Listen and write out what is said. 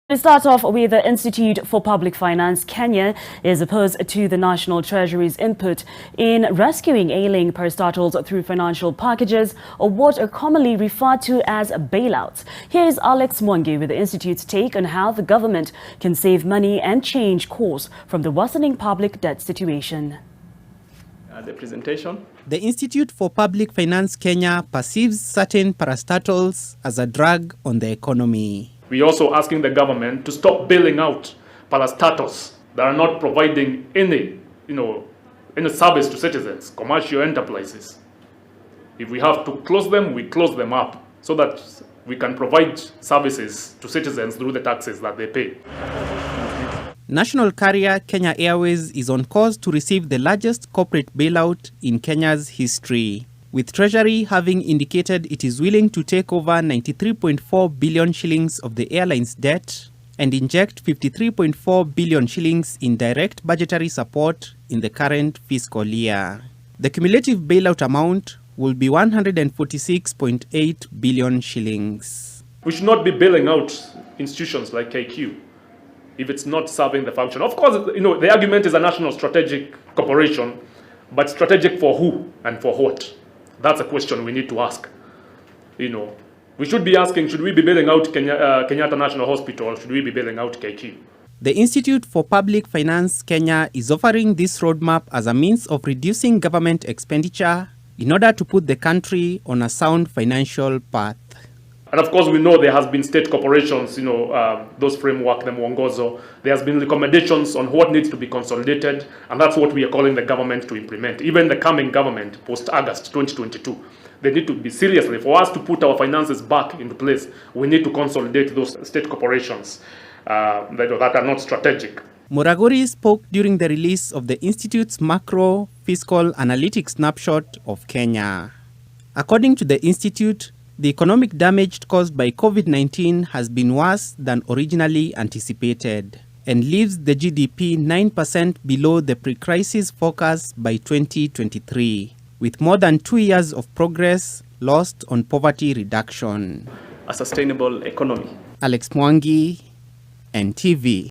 We start off with the Institute for Public Finance Kenya is opposed to the National Treasury's input in rescuing ailing parastatals through financial packages, or what are commonly referred to as bailouts. Here is Alex Mwangi with the Institute's take on how the government can save money and change course from the worsening public debt situation. The presentation. The Institute for Public Finance Kenya perceives certain parastatals as a drag on the economy. We're also asking the government to stop bailing out parastatals that are not providing any service to citizens, commercial enterprises. If we have to close them, we close them up so that we can provide services to citizens through the taxes that they pay. National carrier Kenya Airways is on course to receive the largest corporate bailout in Kenya's history, with Treasury having indicated it is willing to take over 93.4 billion shillings of the airline's debt and inject 53.4 billion shillings in direct budgetary support in the current fiscal year. The cumulative bailout amount will be 146.8 billion shillings. We should not be bailing out institutions like KQ if it's not serving the function. Of course, the argument is a national strategic corporation, but strategic for who and for what? That's a question we need to ask. We should be asking, should we be bailing out Kenyatta National Hospital, or should we be bailing out KQ? The Institute for Public Finance Kenya is offering this roadmap as a means of reducing government expenditure in order to put the country on a sound financial path. And of course, we know there has been state corporations, those framework, the mwongozo. There has been recommendations on what needs to be consolidated, and that's what we are calling the government to implement. Even the coming government, post-August 2022, they need to be seriously, for us to put our finances back into place, we need to consolidate those state corporations that are not strategic. Muraguri spoke during the release of the Institute's macro fiscal analytics snapshot of Kenya. According to the Institute, the economic damage caused by COVID-19 has been worse than originally anticipated and leaves the GDP 9% below the pre-crisis forecast by 2023, with more than 2 years of progress lost on poverty reduction. A sustainable economy. Alex Mwangi, NTV.